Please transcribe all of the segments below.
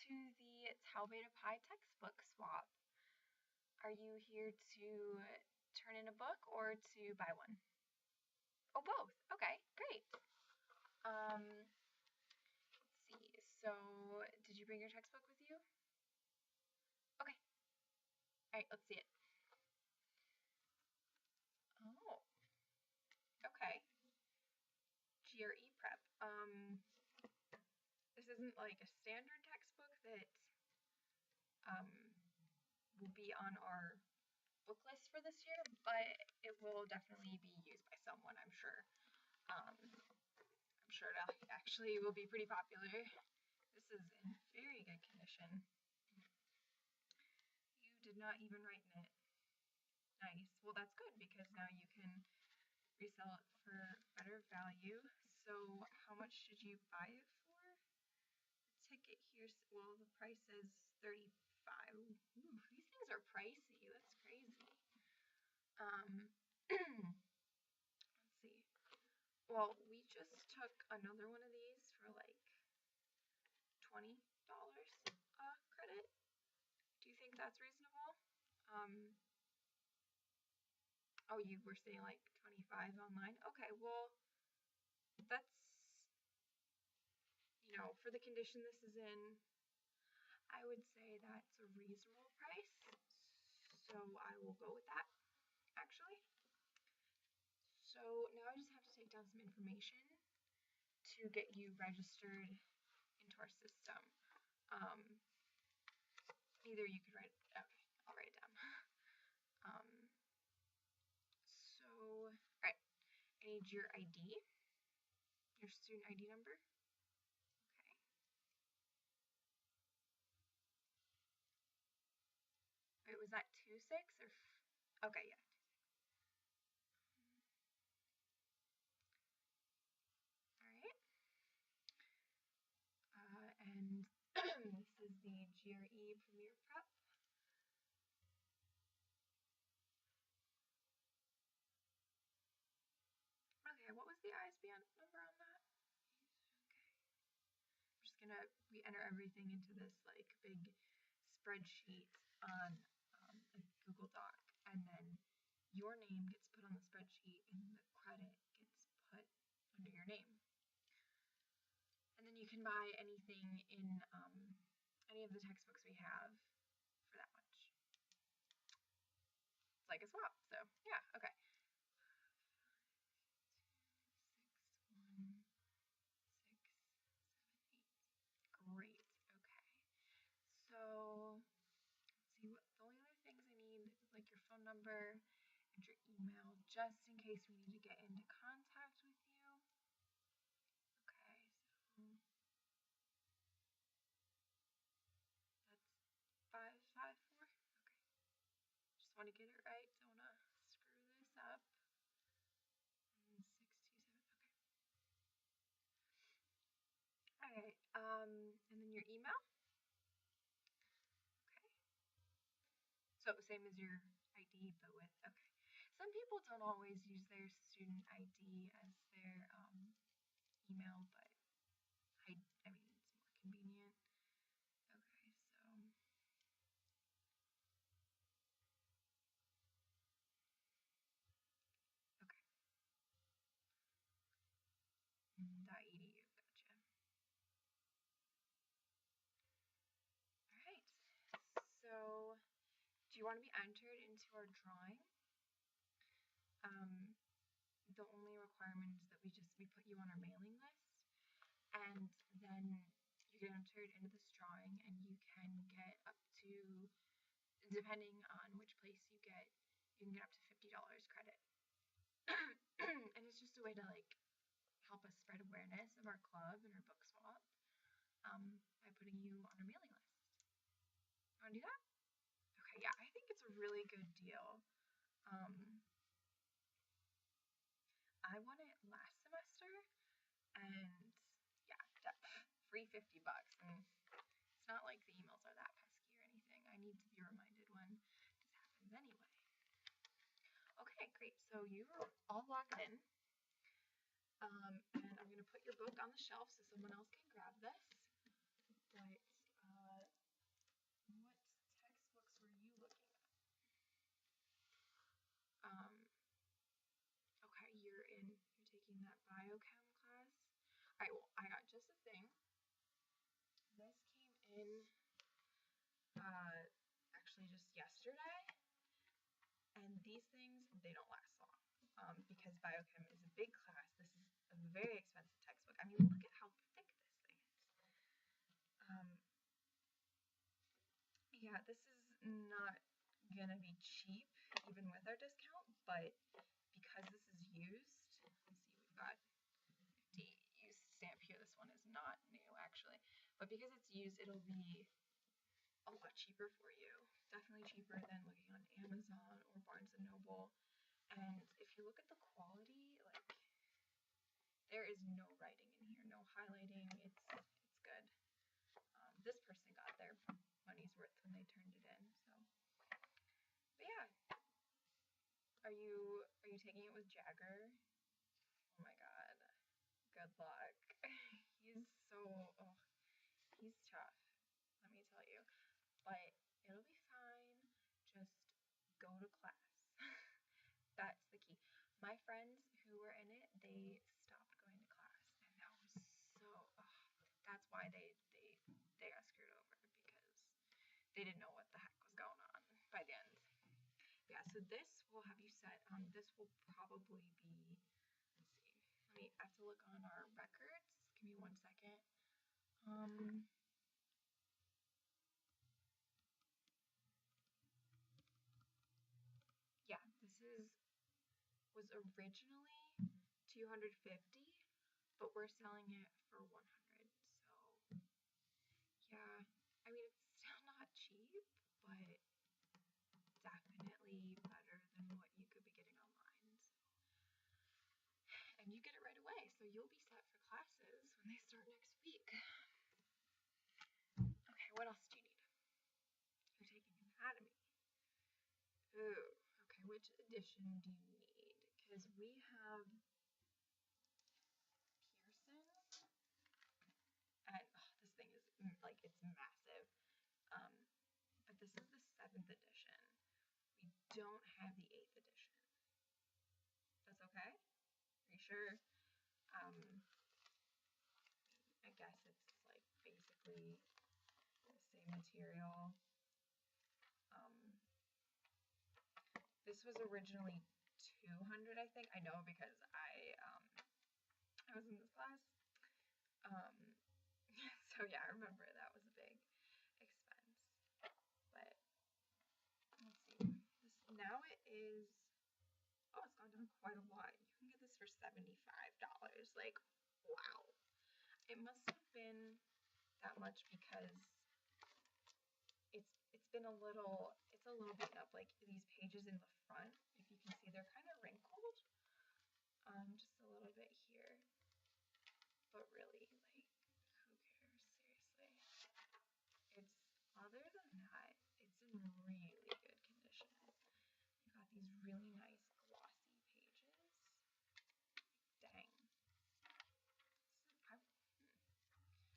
to the Tau Beta Pi textbook swap. Are you here to turn in a book or to buy one? Oh, both. Okay, great. Let's see. So, did you bring your textbook with you? Okay. All right, let's see it. Oh. Okay. GRE prep. This isn't like a standard textbook that will be on our book list for this year, but it will definitely be used by someone, I'm sure. I'm sure it actually will be pretty popular. This is in very good condition. You did not even write in it. Nice. Well, that's good because now you can resell it for better value. So how much did you buy it for? The ticket here, well, the price is $35. Ooh, these things are pricey. That's crazy. Let's see. Well, we just took another one of these for like $20 credit. Do you think that's reasonable? Oh, you were saying like 25 online? Okay, well, that's, for the condition this is in, I would say that's a reasonable price. So I will go with that, actually. So now I just have to take down some information to get you registered into our system. Either you could write, okay, I'll write it down. So, all right, I need your ID, your student ID number. Okay. Wait, was that 26 or? Okay, yeah. All right. And this is the GRE Premier Prep. Okay, what was the ISBN number on that? Okay. I'm just gonna, we enter everything into this like big spreadsheet on a Google Doc, and then your name gets put on the spreadsheet and the credit gets put under your name. And then you can buy anything in any of the textbooks we have for that much. It's like a swap, so yeah, okay. 6, 1, 6, 7, 8. Great, okay. So let's see, what the only other things I need is like your phone number and your email, just in case we need to get into contact with you. Okay, so that's 554. Okay, just want to get it right. Don't want to screw this up. 627. Okay. All right. And then your email. Okay. So same as your ID, but with, okay. Some people don't always use their student ID as their email, but I mean, it's more convenient. Okay, so. Okay. .edu, gotcha. All right. So, do you want to be entered into our drawing? The only requirement is that we put you on our mailing list, and then you get entered into this drawing, and you can get up to, depending on which place you can get up to $50 credit. And it's just a way to like help us spread awareness of our club and our book swap by putting you on our mailing list. Want to do that? Okay, yeah, I think it's a really good deal. I won it last semester, and yeah, free $50. And it's not like the emails are that pesky or anything. I need to be reminded when this happens anyway. Okay, great. So you're all logged in. And I'm going to put your book on the shelf so someone else can grab this. But in actually just yesterday, and these things, they don't last long because biochem is a big class. This is a very expensive textbook. I mean, look at how thick this thing is. Yeah, this is not gonna be cheap even with our discount, but because this is used, let's see, we've got 50 used stamp here. This one is not new actually, but because it's used, it'll be a lot cheaper for you. Definitely cheaper than looking on Amazon or Barnes and Noble. And if you look at the quality, like, there is no writing in here, no highlighting. It's good. This person got their money's worth when they turned it in. So, but yeah, are you taking it with Jagger? Oh my God, good luck. He's so he's tough. Let me tell you, but it'll be fine. Just go to class. That's the key. My friends who were in it, they stopped going to class, and that was so. That's why they got screwed over because they didn't know what the heck was going on by the end. Yeah, so this will have you set. This will probably be. Let's see. I have to look on our records. Give me 1 second. Yeah, this was originally 250, but we're selling it for 100. So yeah, I mean it's still not cheap, but definitely better than what you could be getting online. So, and you get it right away, so you'll be set for classes when they start next week. Okay, what else do you need? You're taking anatomy. Ooh, okay, which edition do you need? Because we have Pearson, and this thing is like, it's massive. But this is the 7th edition. We don't have the 8th edition. That's okay? Are you sure? I guess it's like basically the same material. This was originally 200, I think. I know because I was in this class. So yeah, I remember that was a big expense. But let's see. Now it is. Oh, it's gone down quite a lot. You can get this for $75. Like, wow. It must have been that much because it's been a little beaten up. Like these pages in the front, if you can see, they're kind of wrinkled. Just a little bit here. But really, like, who cares? Seriously. It's, other than that, it's in really good condition. You got these really nice glossy pages. Dang.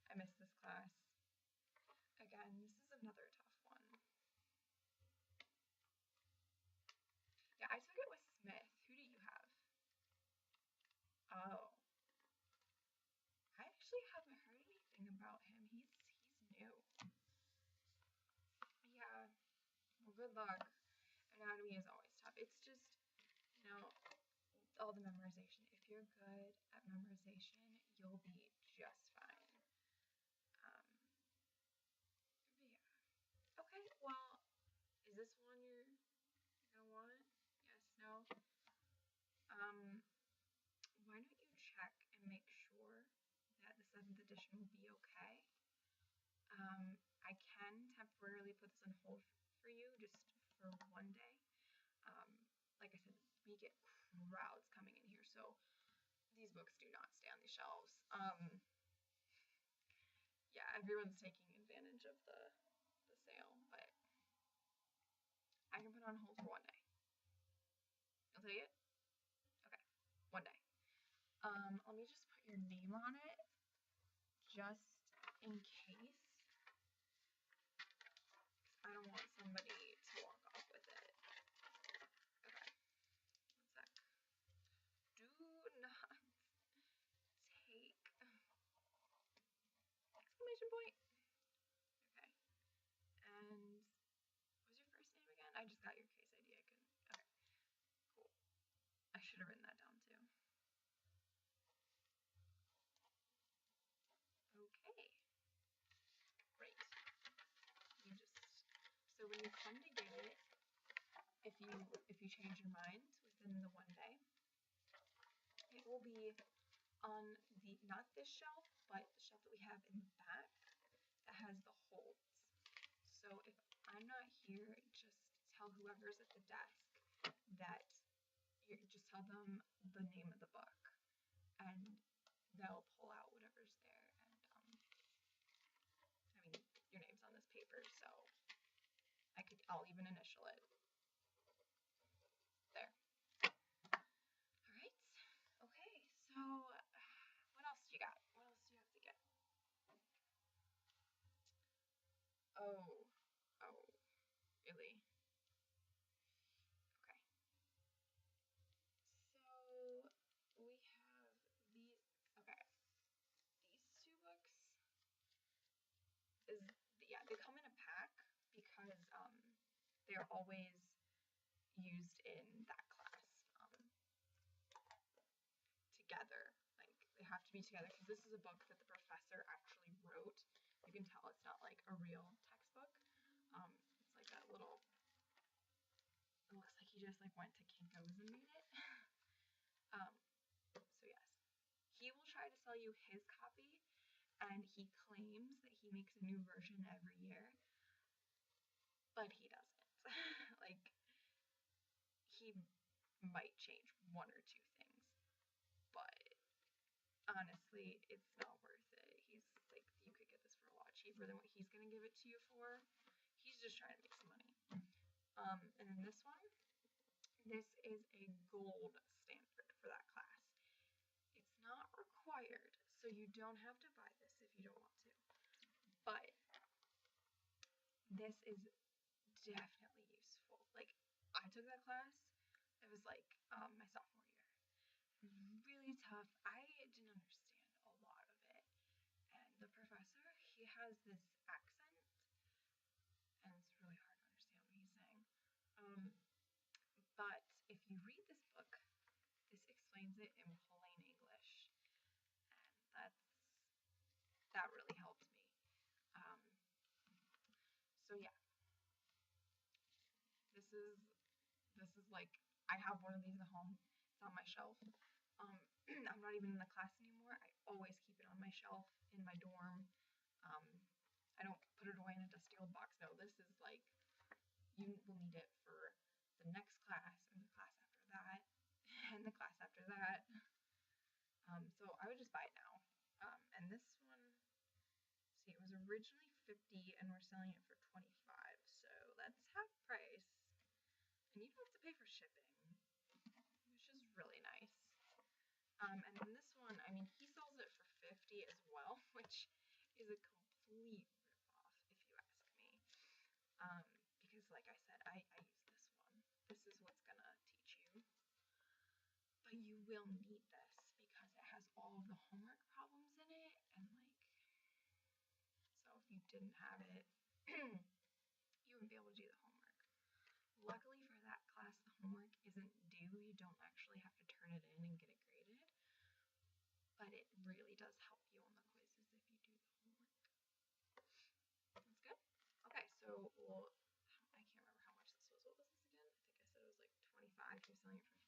I missed this class. Again, this is another tough one. Yeah, I took it with Smith. Who do you have? Oh. I actually haven't heard anything about him. He's new. Yeah. Well, good luck. Anatomy is always tough. It's just, all the memorization. If you're good at memorization, you'll be just fine. But yeah. Okay, well, is this one you're gonna want? Yes, no? Why don't you check and make sure that the 7th edition will be okay? I can temporarily put this on hold for you just for one day. Like I said, we get crowds coming in here, so these books do not stay on these shelves. Yeah, everyone's taking advantage of the sale, but I can put it on hold for one day. You'll take it? Okay, one day. Let me just put your name on it, just in case. I don't want somebody to walk off with it. Okay, 1 sec. Do not take exclamation point. that your case ID? Okay, cool. I should have written that down too. Okay, great. So when you come to get it, if you change your mind within the one day, it will be on the, not this shelf, but the shelf that we have in the back that has the holds. So if I'm not here, just tell whoever's at the desk that just tell them the name of the book, and they'll pull out whatever's there. And I mean, your name's on this paper, so I'll even initial it. There. All right. Okay. So, what else do you got? What else do you have to get? Oh, really? Okay. So we have these. Okay. These two books they come in a pack because they're always used in that class together. Like they have to be together because this is a book that the professor actually wrote. You can tell it's not like a real textbook. It's like a little. It looks like he just like went to Kinko's and made it. So yes, he will try to sell you his copy, and he claims that he makes a new version every year, but he doesn't. Like he might change one or two things, but honestly, it's not worth it. He's like, you could get this for a lot cheaper than what he's gonna give it to you for. He's just trying to make some money. And then this one, this is a gold standard for that class. It's not required, so you don't have to buy this if you don't want to. But this is definitely useful. Like, I took that class. It was like my sophomore year. It was really tough. I didn't understand a lot of it. And the professor, he has this accent, and it's really hard to understand what he's saying. But if you read this book, this explains it in plain English, and that really helped me. So yeah, this is like I have one of these at home. It's on my shelf. I'm not even in the class anymore. I always keep it on my shelf in my dorm. I don't put it away in a dusty old box. No, this is like you will need it for the next class and the class after that and the class after that. So I would just buy it now. And this one, see, it was originally $50 and we're selling it for $25, so that's half price. And you don't have to pay for shipping, which is really nice. And then this one, I mean, he sells it for $50 as well, which is a complete ripoff, if you ask me. Because, like I said, I use this one. This is what's gonna teach you. But you will need this because it has all of the homework problems in it, and like, so if you didn't have it, you wouldn't be able to do the homework. Luckily for that class, the homework isn't due. You don't actually have to turn it in and get it graded. But it really does help you on the quizzes if you do the homework. That's good. Okay, so I can't remember how much this was. What was this again? I think I said it was like 25. You're selling it for.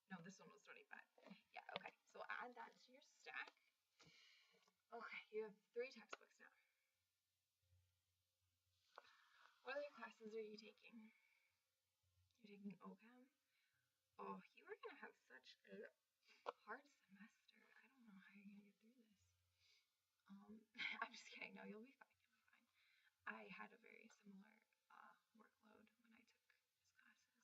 No, this one was 25. Yeah. Okay. So add that to your stack. Okay, you have 3 textbooks now. What other classes are you taking? You're taking OChem? Oh, you are gonna have such a hard semester. I don't know how you're gonna get through this. I'm just kidding. No, you'll be fine. You'll be fine. I had a very similar workload when I took his classes.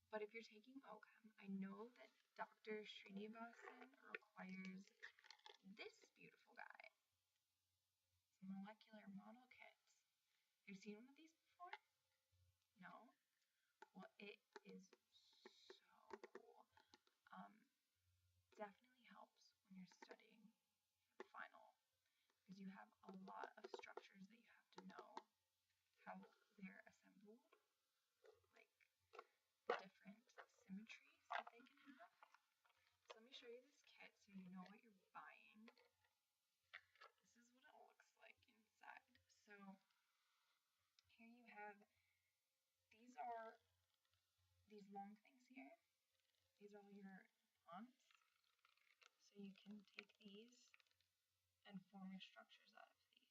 But if you're taking OChem, I know that Dr. Srinivasan requires this beautiful guy. It's a molecular model kit. Have you seen one of these before? No? Well, it is so cool. Definitely helps when you're studying for the final because you have a lot of structures that you have to know how they're assembled long things here. These are all your bonds. So you can take these and form your structures out of these.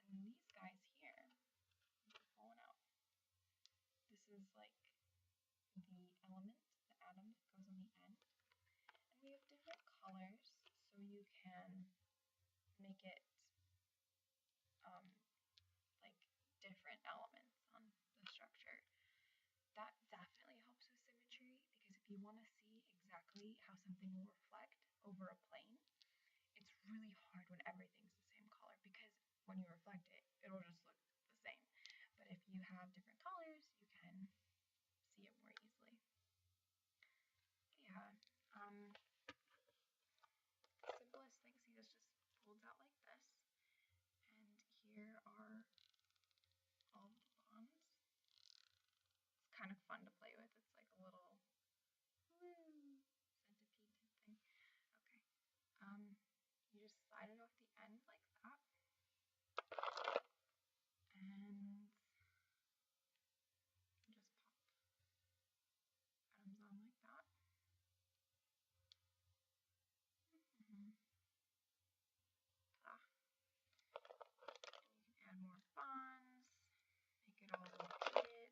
And then these guys here, they're falling out. This is like the element, the atom that goes on the end. And we have different colors, so you can make it like different elements on the structure. That definitely helps with symmetry, because if you want to see exactly how something will reflect over a plane, it's really hard when everything's the same color, because when you reflect it, it'll just look the same. But if you have different colors, you can see it more easily. Yeah, simplest thing, see, this just folds out like this, and here are all the bonds. It's kind of fun to play with. It's like a little centipede type thing. Okay. You just slide it off the end like that, and just pop atoms on like that. Ah. And you can add more bonds, make it all repeated.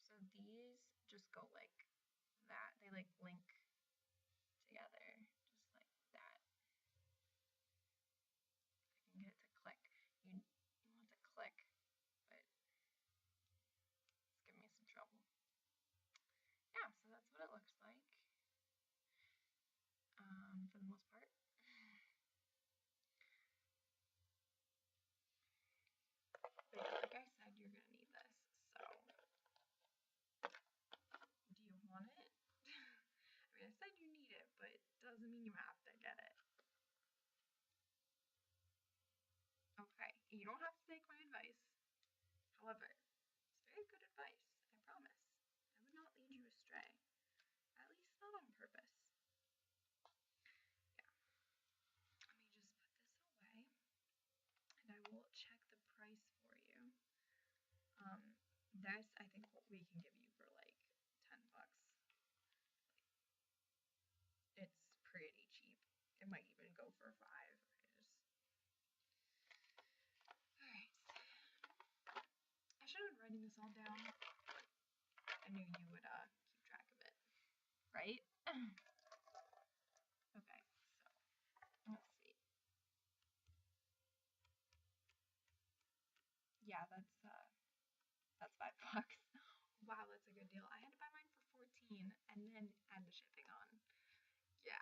So these just go like that. They like link together, just like that. I can get it to click. You want it to click, but it's giving me some trouble. Yeah, so that's what it looks like for the most part. But yeah, like I said, you're gonna need this. So, do you want it? I mean, I said you need it, but it doesn't mean you have to get it. Okay, you don't have to take my advice. However, it's very good advice, I promise. I would not lead you astray. At least not on purpose. Yeah. Let me just put this away, and I will check the price for you. This, I think, what we can give you for like 10 bucks. It's pretty cheap. It might even go for 5. Alright. I should have been writing this all down. I knew you would keep track of it. Right? Okay, so let's see. Yeah, that's $5. Wow, that's a good deal. I had to buy mine for 14 and then add the shipping on. Yeah,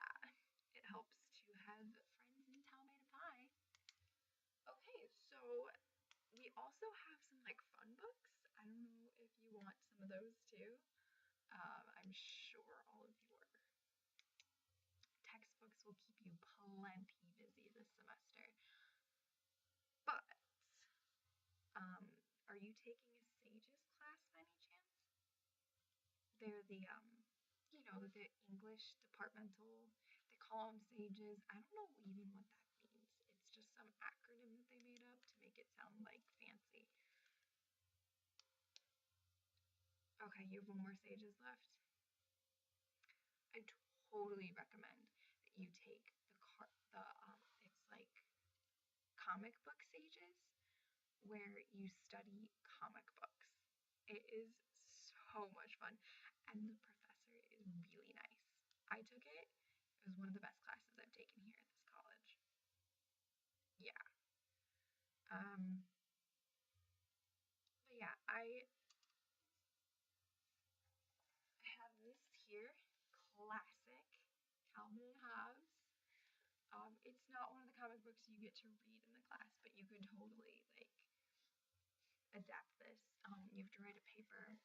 it helps to have friends in town made a pie. Okay, so we also have some like fun books. I don't know if you want some of those too. I'm sure all of your textbooks will keep you plenty busy this semester. But are you taking a Sages class by any chance? They're the the English departmental. They call them Sages. I don't know even what that means. It's just some acronym that they made up to make it sound like fancy. Okay, you have one more Sages left. I totally recommend that you take it's like comic book Sages, where you study comic books. It is so much fun, and the professor is really nice. I took it. It was one of the best classes I've taken here at this college. Yeah. But yeah, I have this here, classic Calvin and Hobbes. It's not one of the comic books you get to read in the class, but you could totally like adapt this. You have to write a paper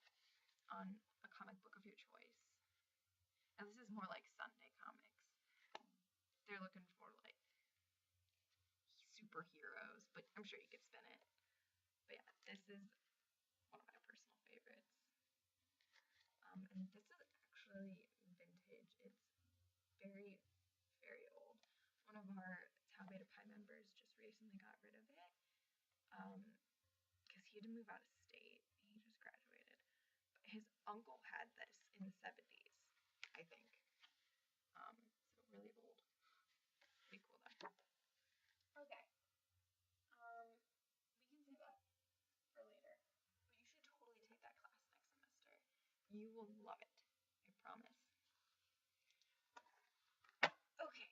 on a comic book of your choice. Now this is more like Sunday comics. They're looking for like superheroes, but I'm sure you could spin it. But yeah, this is one of my personal favorites. And this is actually vintage. It's very, very old. One of our Tau Beta Pi members just recently got rid of it because he had to move out of state. He just graduated. But his uncle had this in the 70s, I think. So really old. Pretty cool though. Okay. We can save that for later. But you should totally take that class next semester. You will love it. I promise. Okay,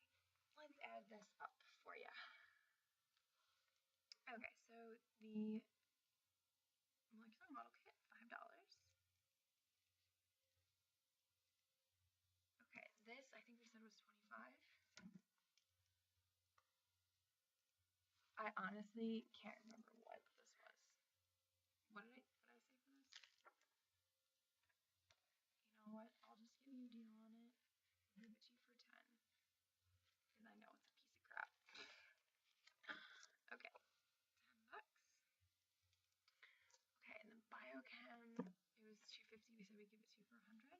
let's add this up for you. Okay, so the molecular model kit, $5. Okay, this I think we said was 25. I honestly can't remember what this was. What did I say for this? You know what? I'll just give you a deal on it. I'll give it to you for 10. Because I know it's a piece of crap. Okay, $10. Okay, and then biochem, it was $250. We said we'd give it to you for 100.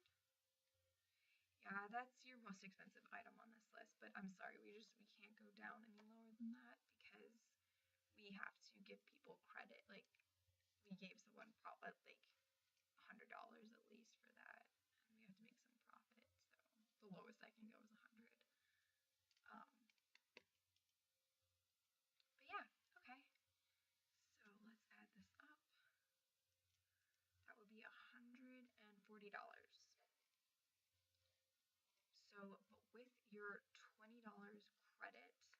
Yeah, that's your most expensive item on this list, but I'm sorry, we can't go down any lower than that because we have to give people credit. Like, we gave someone like $100 at least for that, and we have to make some profit, so the lowest I can go is 100. But yeah, okay. So let's add this up. That would be $140. So, but with your $20 credit, I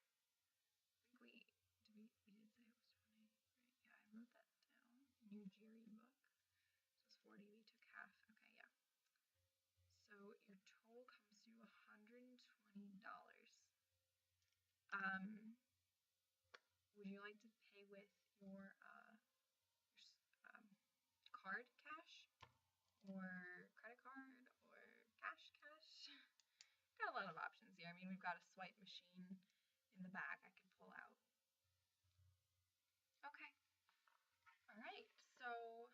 think we did say it was 20, right? Yeah, I wrote that down in your GRE book. So it's 40, we took half. Okay, yeah. So your total comes to $120. Would you like to pay with your card cash or credit card or cash? Got a lot of options here. I mean, we've got a swipe machine in the back I could pull out. Okay. All right. So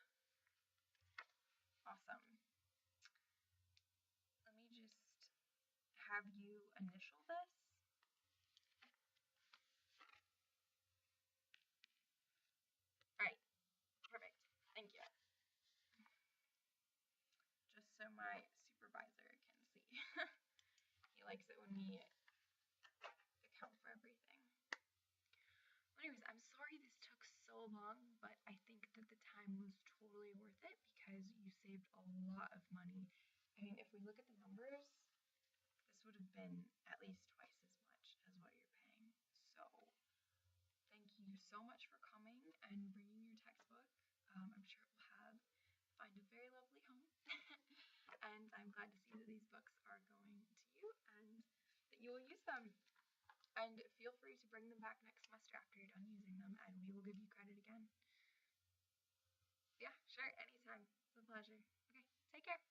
awesome. Let me just have you initial this. All right. Perfect. Thank you. Just so my supervisor can see. He likes it when we account for everything. Anyways, I'm sorry this took so long, but I think that the time was totally worth it because you saved a lot of money. I mean, if we look at the numbers, this would have been at least twice as much as what you're paying. So thank you so much for coming and bringing your textbook. I'm sure it will find a very lovely home. And I'm glad to see that these books are going to you and that you will use them. And feel free to bring them back next semester after you're done using them, and we will give you credit again. Yeah, sure, anytime. It's a pleasure. Okay, take care.